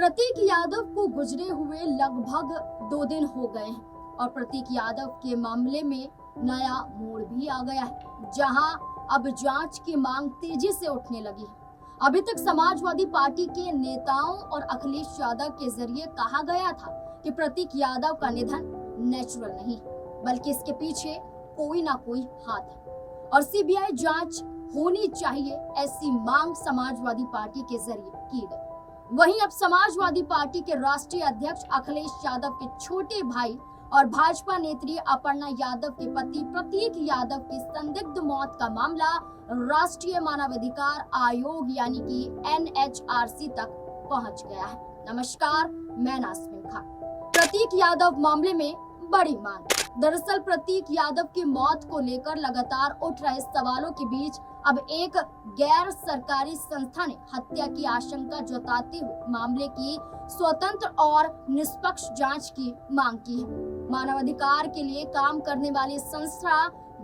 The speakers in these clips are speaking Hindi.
प्रतीक यादव को गुजरे हुए लगभग 2 दिन हो गए हैं और प्रतीक यादव के मामले में नया मोड़ भी आ गया है, जहां अब जांच की मांग तेजी से उठने लगी है। अभी तक समाजवादी पार्टी के नेताओं और अखिलेश यादव के जरिए कहा गया था कि प्रतीक यादव का निधन नेचुरल नहीं, बल्कि इसके पीछे कोई ना कोई हाथ है और सीबीआई जांच होनी चाहिए, ऐसी मांग समाजवादी पार्टी के जरिए की गई। वहीं अब समाजवादी पार्टी के राष्ट्रीय अध्यक्ष अखिलेश यादव के छोटे भाई और भाजपा नेत्री अपर्णा यादव के पति प्रतीक यादव की संदिग्ध मौत का मामला राष्ट्रीय मानवाधिकार आयोग यानी कि NHRC तक पहुंच गया है। नमस्कार, मैं नाज़मीन खान। प्रतीक यादव मामले में बड़ी मांग। दरअसल प्रतीक यादव की मौत को लेकर लगातार उठ रहे सवालों के बीच अब एक गैर सरकारी संस्था ने हत्या की आशंका जताते हुए मामले की स्वतंत्र और निष्पक्ष जांच की मांग की है। मानवाधिकार के लिए काम करने वाली संस्था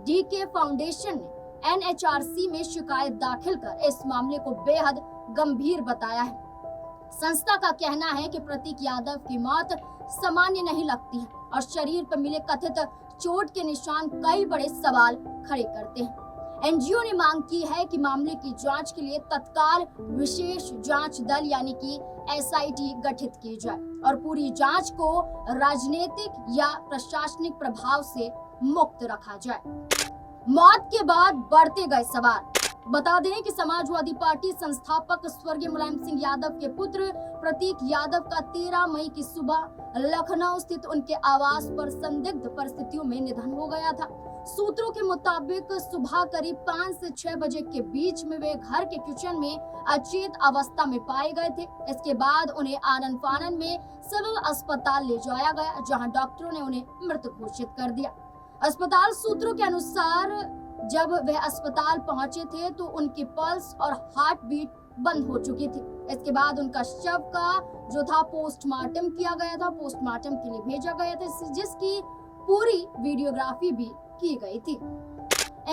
DK फाउंडेशन ने NHRC में शिकायत दाखिल कर इस मामले को बेहद गंभीर बताया है। संस्था का कहना है कि प्रतीक यादव की मौत सामान्य नहीं लगती है और शरीर पर मिले कथित चोट के निशान कई बड़े सवाल खड़े करते हैं। NGO ने मांग की है कि मामले की जांच के लिए तत्काल विशेष जांच दल यानी कि SIT गठित की जाए और पूरी जांच को राजनीतिक या प्रशासनिक प्रभाव से मुक्त रखा जाए। मौत के बाद बढ़ते गए सवाल। बता दें कि समाजवादी पार्टी संस्थापक स्वर्गीय मुलायम सिंह यादव के पुत्र प्रतीक यादव का 13 मई की सुबह लखनऊ स्थित उनके आवास पर संदिग्ध परिस्थितियों में निधन हो गया था। सूत्रों के मुताबिक सुबह करीब 5 से 6 बजे के बीच में वे घर के किचन में अचेत अवस्था में पाए गए थे। इसके बाद उन्हें आनन फानन में सिविल अस्पताल ले जाया गया, जहां डॉक्टरों ने उन्हें मृत घोषित कर दिया। अस्पताल सूत्रों के अनुसार जब वह अस्पताल पहुंचे थे तो उनकी पल्स और हार्ट बीट बंद हो चुकी थी। इसके बाद उनका शव का जो था पोस्टमार्टम किया गया था, पोस्टमार्टम के लिए भेजा गया था, जिसकी पूरी वीडियोग्राफी भी की गई थी।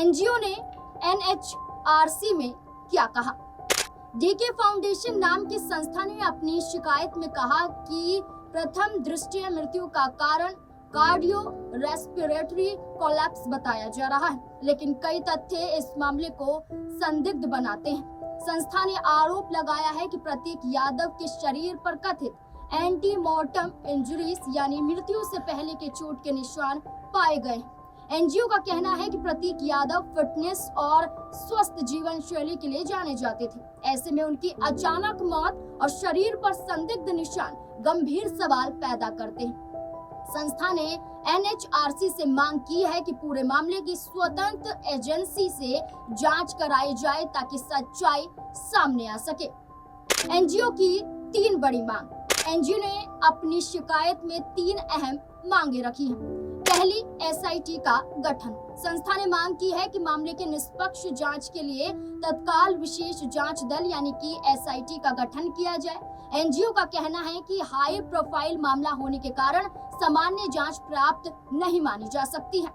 NGO ने NHRC में क्या कहा? DK फाउंडेशन नाम की संस्था ने अपनी शिकायत में कहा कि प्रथम दृष्टया मृत्यु का कारण कार्डियो रेस्पिरेटरी कोलैप्स बताया जा रहा है, लेकिन कई तथ्य इस मामले को संदिग्ध बनाते हैं। संस्था ने आरोप लगाया है कि प्रतीक यादव के शरीर पर कथित एंटीमॉर्टम इंजरीज यानी मृत्यु से पहले के चोट के निशान पाए गए। NGO का कहना है कि प्रतीक यादव फिटनेस और स्वस्थ जीवन शैली के लिए जाने जाते थे। ऐसे में उनकी अचानक मौत और शरीर पर संदिग्ध निशान गंभीर सवाल पैदा करते हैं। संस्था ने NHRC से मांग की है कि पूरे मामले की स्वतंत्र एजेंसी से जांच कराई जाए ताकि सच्चाई सामने आ सके। NGO की 3 बड़ी मांग। NGO ने अपनी शिकायत में 3 अहम मांगे रखी हैं। पहली, SIT का गठन। संस्था ने मांग की है कि मामले के निष्पक्ष जांच के लिए तत्काल विशेष जांच दल यानी कि SIT का गठन किया जाए। NGO का कहना है कि हाई प्रोफाइल मामला होने के कारण सामान्य जांच प्राप्त नहीं मानी जा सकती है।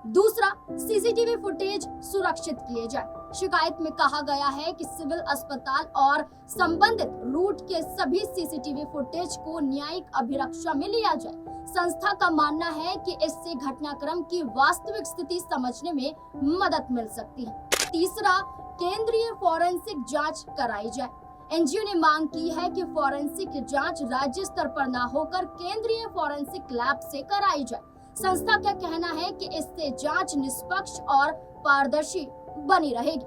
दूसरा, CCTV फुटेज सुरक्षित किए जाए। शिकायत में कहा गया है कि सिविल अस्पताल और संबंधित रूट के सभी CCTV फुटेज को न्यायिक अभिरक्षा में लिया जाए। संस्था का मानना है कि इससे घटनाक्रम की वास्तविक स्थिति समझने में मदद मिल सकती है। तीसरा, केंद्रीय फॉरेंसिक जांच कराई जाए। NGO ने मांग की है कि फॉरेंसिक जांच राज्य स्तर पर न होकर केंद्रीय फॉरेंसिक लैब से कराई जाए। संस्था का कहना है कि इससे जांच निष्पक्ष और पारदर्शी बनी रहेगी।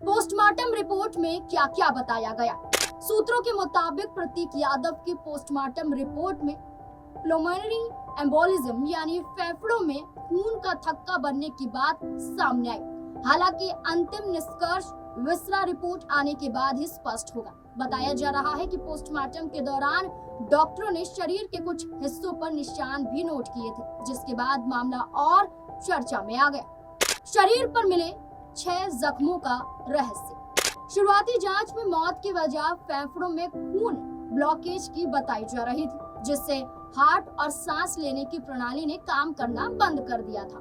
पोस्टमार्टम रिपोर्ट में क्या क्या बताया गया? सूत्रों के मुताबिक प्रतीक यादव की पोस्टमार्टम रिपोर्ट में प्लमोनरी एम्बोलिज्म यानी फेफड़ों में खून का थक्का बनने की बात सामने आई। हालांकि अंतिम निष्कर्ष विसरा रिपोर्ट आने के बाद ही स्पष्ट होगा। बताया जा रहा है कि पोस्टमार्टम के दौरान डॉक्टरों ने शरीर के कुछ हिस्सों पर निशान भी नोट किए थे, जिसके बाद मामला और चर्चा में आ गया। शरीर पर मिले 6 जख्मों का रहस्य। शुरुआती जांच में मौत की वजह फेफड़ों में खून ब्लॉकेज की बताई जा रही थी, जिससे हार्ट और सांस लेने की प्रणाली ने काम करना बंद कर दिया था।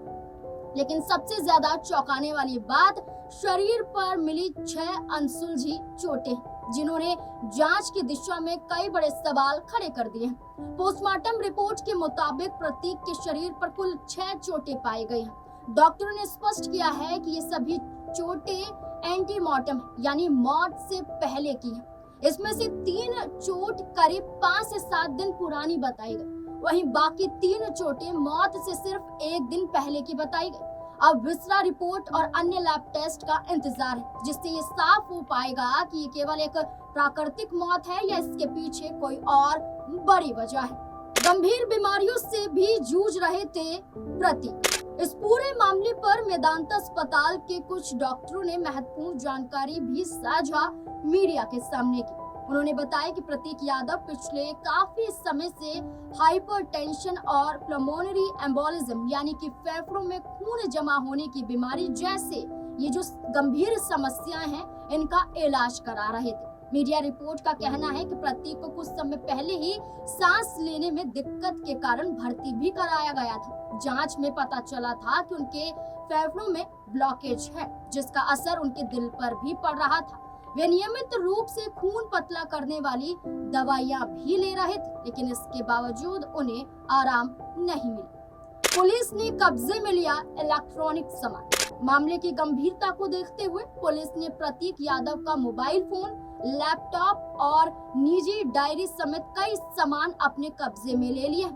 लेकिन सबसे ज्यादा चौंकाने वाली बात शरीर पर मिली 6 अनसुलझी चोटें। जिन्होंने जांच की दिशा में कई बड़े सवाल खड़े कर दिए हैं। पोस्टमार्टम रिपोर्ट के मुताबिक प्रतीक के शरीर पर कुल 6 चोटें पाई गई हैं। डॉक्टरों ने स्पष्ट किया है कि ये सभी चोटें एंटीमॉर्टम यानी मौत से पहले की हैं। इसमें से 3 चोट करीब 5 से 7 दिन पुरानी बताई गई, वहीं बाकी 3 चोटें मौत से सिर्फ 1 दिन पहले की बताई गई। अब विसरा रिपोर्ट और अन्य लैब टेस्ट का इंतजार है, जिससे ये साफ हो पाएगा कि ये केवल एक प्राकृतिक मौत है या इसके पीछे कोई और बड़ी वजह है। गंभीर बीमारियों से भी जूझ रहे थे प्रतीक। इस पूरे मामले पर मेदांता अस्पताल के कुछ डॉक्टरों ने महत्वपूर्ण जानकारी भी साझा मीडिया के सामने की। उन्होंने बताया कि प्रतीक यादव पिछले काफी समय से हाइपरटेंशन और प्लमोनरी एम्बोलिज्म यानी कि फेफड़ों में खून जमा होने की बीमारी जैसे ये जो गंभीर समस्याएं हैं, इनका इलाज करा रहे थे। मीडिया रिपोर्ट का कहना है कि प्रतीक को कुछ समय पहले ही सांस लेने में दिक्कत के कारण भर्ती भी कराया गया था। जांच में पता चला था कि उनके फेफड़ों में ब्लॉकेज है, जिसका असर उनके दिल पर भी पड़ रहा था। वे नियमित रूप से खून पतला करने वाली दवाइयां भी ले रहे थे, लेकिन इसके बावजूद उन्हें आराम नहीं मिला। पुलिस ने कब्जे में लिया इलेक्ट्रॉनिक सामान। मामले की गंभीरता को देखते हुए पुलिस ने प्रतीक यादव का मोबाइल फोन, लैपटॉप और निजी डायरी समेत कई सामान अपने कब्जे में ले लिए।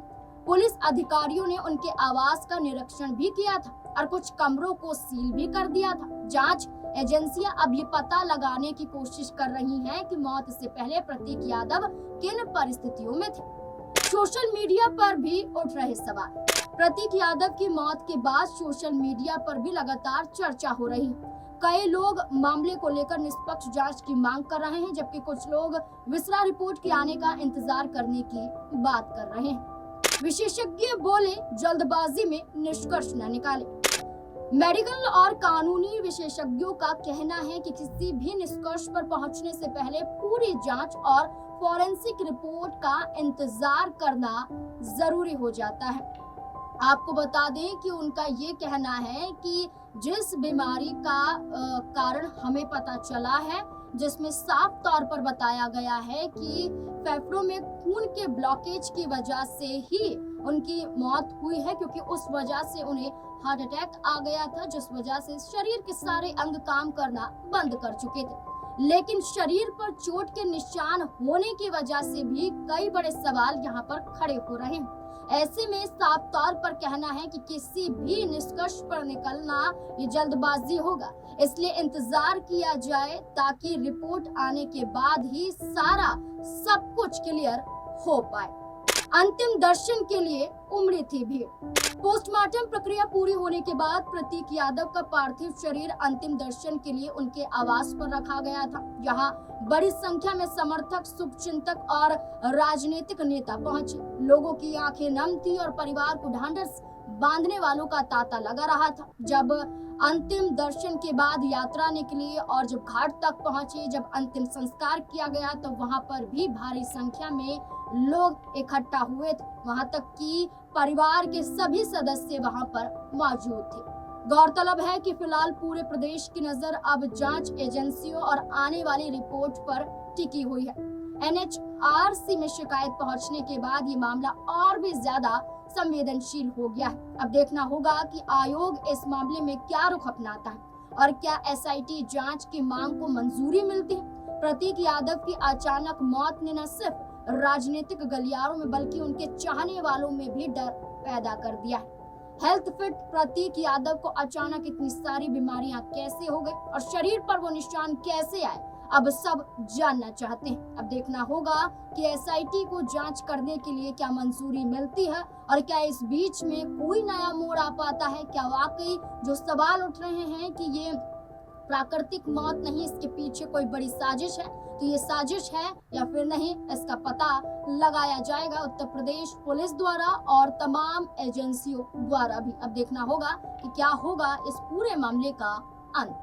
पुलिस अधिकारियों ने उनके आवास का निरीक्षण भी किया था और कुछ कमरों को सील भी कर दिया था। जांच एजेंसियां अब ये पता लगाने की कोशिश कर रही हैं कि मौत से पहले प्रतीक यादव किन परिस्थितियों में थे। सोशल मीडिया पर भी उठ रहे सवाल। प्रतीक यादव की मौत के बाद सोशल मीडिया पर भी लगातार चर्चा हो रही है। कई लोग मामले को लेकर निष्पक्ष जांच की मांग कर रहे हैं, जबकि कुछ लोग विसरा रिपोर्ट के आने का इंतजार करने की बात कर रहे हैं। विशेषज्ञ बोले, जल्दबाजी में निष्कर्ष न निकाले। मेडिकल और कानूनी विशेषज्ञों का कहना है कि किसी भी निष्कर्ष पर पहुंचने से पहले पूरी जांच और फॉरेंसिक रिपोर्ट का इंतजार करना जरूरी हो जाता है। आपको बता दें कि उनका ये कहना है कि जिस बीमारी का कारण हमें पता चला है, जिसमें साफ तौर पर बताया गया है कि फेफड़ों में खून के ब्लॉकेज की वजह से ही उनकी मौत हुई है, क्योंकि उस वजह से उन्हें हार्ट अटैक आ गया था, जिस वजह से शरीर के सारे अंग काम करना बंद कर चुके थे। लेकिन शरीर पर चोट के निशान होने की वजह से भी कई बड़े सवाल यहाँ पर खड़े हो रहे हैं। ऐसे में साफ तौर पर कहना है कि किसी भी निष्कर्ष पर निकलना ये जल्दबाजी होगा, इसलिए इंतजार किया जाए ताकि रिपोर्ट आने के बाद ही सारा सब कुछ क्लियर हो पाए। अंतिम दर्शन के लिए उमड़ी थी भीड़। पोस्टमार्टम प्रक्रिया पूरी होने के बाद प्रतीक यादव का पार्थिव शरीर अंतिम दर्शन के लिए उनके आवास पर रखा गया था, जहां बड़ी संख्या में समर्थक, शुभचिंतक और राजनीतिक नेता पहुंचे। लोगों की आंखें नम थी और परिवार को ढांढस बांधने वालों का तांता लगा रहा था। जब अंतिम दर्शन के बाद यात्रा निकली और जब घाट तक पहुंचे, जब अंतिम संस्कार किया गया, तो वहां पर भी भारी संख्या में लोग इकट्ठा हुए थे। वहां तक कि परिवार के सभी सदस्य वहां पर मौजूद थे। गौरतलब है कि फिलहाल पूरे प्रदेश की नजर अब जांच एजेंसियों और आने वाली रिपोर्ट पर टिकी हुई है। NHRC में शिकायत पहुंचने के बाद ये मामला और भी ज्यादा संवेदनशील हो गया है। अब देखना होगा कि आयोग इस मामले में क्या रुख अपनाता है और क्या SIT जांच की मांग को मंजूरी मिलती है। प्रतीक यादव की अचानक मौत ने न सिर्फ राजनीतिक गलियारों में बल्कि उनके चाहने वालों में भी डर पैदा कर दिया है। हेल्थ फिट प्रतीक यादव को अचानक इतनी सारी बीमारियां कैसे हो गई और शरीर पर वो निशान कैसे आए, अब सब जानना चाहते हैं। अब देखना होगा कि SIT को जांच करने के लिए क्या मंजूरी मिलती है और क्या इस बीच में कोई नया मोड़ आ पाता है। क्या वाकई जो सवाल उठ रहे हैं कि ये प्राकृतिक मौत नहीं, इसके पीछे कोई बड़ी साजिश है, तो ये साजिश है या फिर नहीं, इसका पता लगाया जाएगा उत्तर प्रदेश पुलिस द्वारा और तमाम एजेंसियों द्वारा भी। अब देखना होगा कि क्या होगा इस पूरे मामले का अंत।